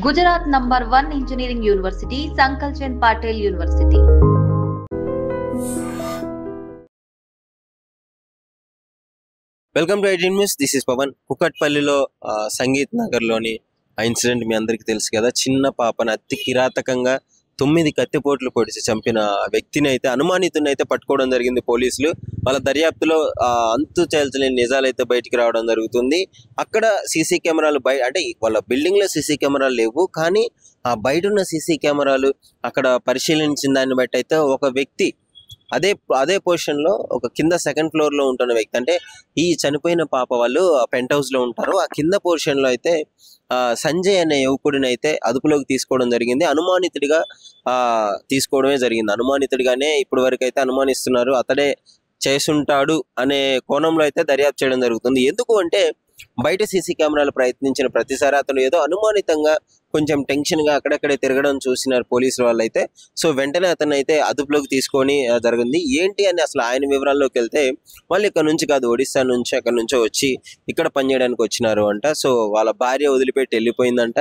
Gujarat #1 Engineering University, Sankal Chand Patel University. Welcome to iDream news. This is Pavan. కుకట్పల్లిలో సంగీత్ నగర్లోని ఆ incident మీ అందరికీ తెలుసు కదా. చిన్న పాపను అతి కిరాతకంగా 9 కత్తిపోట్లు పొడిచి చంపిన వ్యక్తిని అయితే అనుమానితుని అయితే పట్టుకోవడం జరిగింది పోలీసులు. వాళ్ళ దర్యాప్తులో అంతు తేల్చలేని నిజాలు అయితే బయటికి రావడం జరుగుతుంది. అక్కడ సీసీ కెమెరాలు అంటే వాళ్ళ బిల్డింగ్ లో సీసీ కెమెరాలు లేవు, కానీ ఆ బయట ఉన్న సీసీ కెమెరాలు అక్కడ పరిశీలించిన దాన్ని బట్టి అయితే ఒక వ్యక్తి అదే పొజిషన్ లో ఒక కింద సెకండ్ ఫ్లోర్ లో ఉంటున్న వ్యక్తి, అంటే ఈ చనిపోయిన పాప వాళ్ళు పెంట్ హౌస్ లో ఉంటారు, ఆ కింద పొజిషన్ లో అయితే సంజయ్ అనే యువకుడిని అయితే అదుపులోకి తీసుకోవడం జరిగింది. అనుమానితుడిగా తీసుకోవడమే జరిగింది. అనుమానితుడిగానే ఇప్పటి వరకు అయితే అనుమానిస్తున్నారు. అతడే చేసుంటాడు అనే కోణంలో అయితే దర్యాప్తు చేయడం జరుగుతుంది. ఎందుకు అంటే బయట సీసీ కెమెరాలు ప్రయత్నించిన ప్రతిసారి అతను ఏదో అనుమానితంగా కొంచెం టెన్షన్ గా అక్కడక్కడే తిరగడం చూసినారు పోలీసుల వాళ్ళు అయితే. సో వెంటనే అతను అయితే అదుపులోకి తీసుకొని జరిగింది. ఏంటి అని అసలు ఆయన వివరాల్లోకి వెళ్తే, వాళ్ళు ఇక్కడ నుంచి కాదు, ఒడిస్సా నుంచి అక్కడ నుంచో వచ్చి ఇక్కడ పనిచేయడానికి వచ్చినారు అంట. సో వాళ్ళ భార్య వదిలిపెట్టి వెళ్ళిపోయిందంట.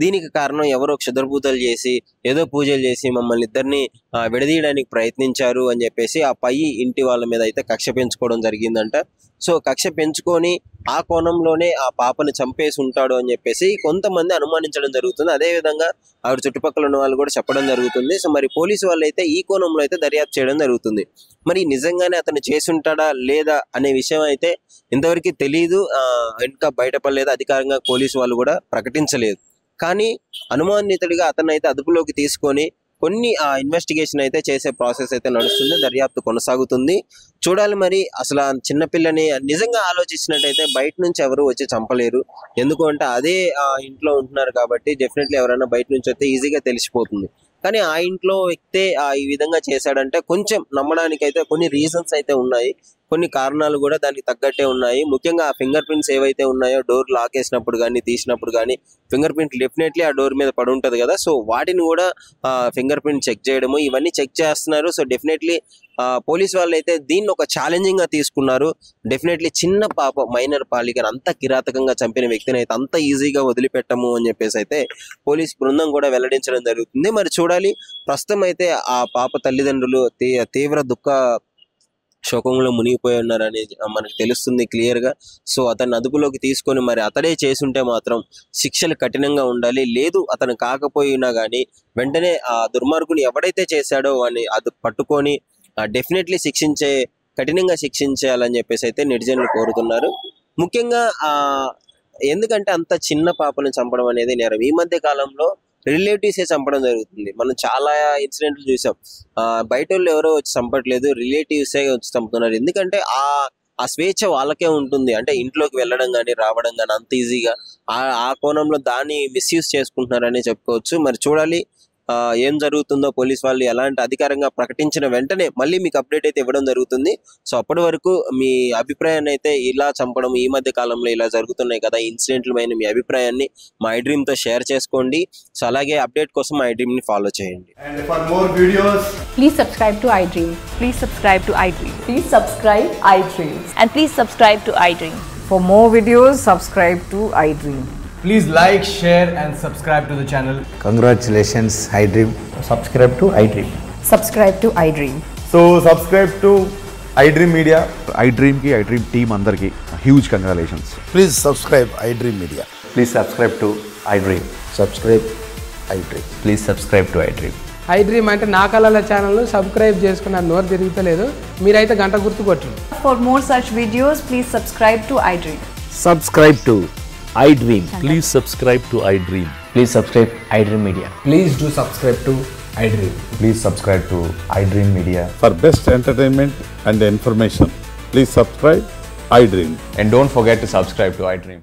దీనికి కారణం ఎవరో క్షుద్రపూజలు చేసి ఏదో పూజలు చేసి మమ్మల్ని ఇద్దరిని విడదీయడానికి ప్రయత్నించారు అని చెప్పేసి ఆ పై ఇంటి వాళ్ళ మీద అయితే కక్ష పెంచుకోవడం జరిగిందంట. సో కక్ష పెంచుకొని ఆ కోణంలోనే ఆ పాపను చంపేసి ఉంటాడు అని చెప్పేసి కొంతమంది అనుమానించడం జరుగుతుంది. అదే విధంగా ఆవిడ చుట్టుపక్కల ఉన్న వాళ్ళు కూడా చెప్పడం జరుగుతుంది. సో మరి పోలీసు వాళ్ళు అయితే ఈ కోణంలో అయితే దర్యాప్తు చేయడం జరుగుతుంది. మరి నిజంగానే అతను చేసుంటాడా లేదా అనే విషయం అయితే ఇంతవరకు తెలియదు, ఇంకా బయటపడలేదు. అధికారంగా పోలీసు వాళ్ళు కూడా ప్రకటించలేదు. కానీ అనుమానితుడిగా అతను అయితే అదుపులోకి తీసుకొని కొన్ని ఇన్వెస్టిగేషన్ అయితే చేసే ప్రాసెస్ అయితే నడుస్తుంది. దర్యాప్తు కొనసాగుతుంది. చూడాలి మరి అసలు ఆ చిన్నపిల్లని నిజంగా ఆలోచించినట్టయితే బయట నుంచి ఎవరు వచ్చి చంపలేరు. ఎందుకు అంటే అదే ఇంట్లో ఉంటున్నారు కాబట్టి డెఫినెట్లీ ఎవరైనా బయట నుంచి వస్తే ఈజీగా తెలిసిపోతుంది. కానీ ఆ ఇంట్లో వ్యక్తే ఈ విధంగా చేశాడంటే కొంచెం నమ్మడానికి అయితే కొన్ని రీజన్స్ అయితే ఉన్నాయి, కొన్ని కారణాలు కూడా దానికి తగ్గట్టే ఉన్నాయి. ముఖ్యంగా ఆ ఫింగర్ ప్రింట్స్ ఏవైతే ఉన్నాయో, డోర్ లాక్ వేసినప్పుడు కానీ తీసినప్పుడు కానీ ఫింగర్ ప్రింట్ డెఫినెట్లీ ఆ డోర్ మీద పడి ఉంటుంది కదా. సో వాటిని కూడా ఫింగర్ ప్రింట్ చెక్ చేయడము ఇవన్నీ చెక్ చేస్తున్నారు. సో డెఫినెట్లీ పోలీస్ వాళ్ళు అయితే దీన్ని ఒక ఛాలెంజింగ్ గా తీసుకున్నారు. డెఫినెట్లీ చిన్న పాప మైనర్ బాలికను అంత కిరాతకంగా చంపిన వ్యక్తిని అయితే అంత ఈజీగా వదిలిపెట్టము అని చెప్పేసి అయితే పోలీస్ బృందం కూడా వెల్లడించడం జరుగుతుంది. మరి చూడాలి. ప్రస్తుతం అయితే ఆ పాప తల్లిదండ్రులు తీవ్ర దుఃఖ శోకంలో మునిగిపోయి ఉన్నారని మనకు తెలుస్తుంది క్లియర్ గా. సో అతన్ని అదుపులోకి తీసుకొని మరి అతడే చేసుంటే మాత్రం శిక్షలు కఠినంగా ఉండాలి. లేదు అతను కాకపోయినా కానీ వెంటనే ఆ దుర్మార్గుని ఎవడైతే చేశాడో వాడిని అది పట్టుకొని డెఫినెట్లీ కఠినంగా శిక్షించాలని చెప్పేసి అయితే నెటిజన్లు కోరుతున్నారు. ముఖ్యంగా ఎందుకంటే అంత చిన్న పాపను చంపడం అనేది నేరం. ఈ మధ్య కాలంలో రిలేటివ్సే చంపడం జరుగుతుంది. మనం చాలా ఇన్సిడెంట్లు చూసాం. బయట వాళ్ళు ఎవరో వచ్చి చంపట్లేదు, రిలేటివ్సే వచ్చి చంపుతున్నారు. ఎందుకంటే ఆ స్వేచ్ఛ వాళ్ళకే ఉంటుంది. అంటే ఇంట్లోకి వెళ్ళడం కానీ రావడం కానీ అంత ఈజీగా ఆ కోణంలో దాన్ని మిస్యూజ్ చేసుకుంటున్నారని చెప్పుకోవచ్చు. మరి చూడాలి ఏం జరుగుతుందో. పోలీస్ వాళ్ళు ఎలాంటి అధికారంగా ప్రకటించిన వెంటనే మళ్ళీ మీకు అప్డేట్ అయితే ఇవ్వడం జరుగుతుంది. సో అప్పటి వరకు మీ అభిప్రాయాన్ని అయితే, ఇలా చంపడం ఈ మధ్య కాలంలో ఇలా జరుగుతున్నాయి కదా ఇన్సిడెంట్ల పైన మీ అభిప్రాయాన్ని మా ఐడ్రీమ్ తో షేర్ చేసుకోండి. సో అలాగే అప్డేట్ కోసం మా ఐడ్రీమ్ ని ఫాలో చేయండి. And for more videos, please subscribe to iDream. Please subscribe to iDream. Please subscribe iDream. And please subscribe to iDream. For more videos, subscribe to iDream. please like, share and subscribe to the channel. Congratulations, iDream. Subscribe to iDream. Subscribe to iDream. So subscribe to iDream Media. iDream ki iDream team andarki huge congratulations. Please subscribe iDream Media. Please subscribe to iDream. Subscribe iDream. Please subscribe to iDream. iDream అంటే నా కళల channel subscribe చేసుకున్న నోరు తిరుగుతలేదు, మీరైతే గంట గుర్తు కొట్టండి. For more such videos, please subscribe to iDream. Subscribe to iDream. Please subscribe to iDream. Please subscribe iDream Media. Please do subscribe to iDream. Please subscribe to iDream Media. For best entertainment and information, please subscribe iDream. And don't forget to subscribe to iDream.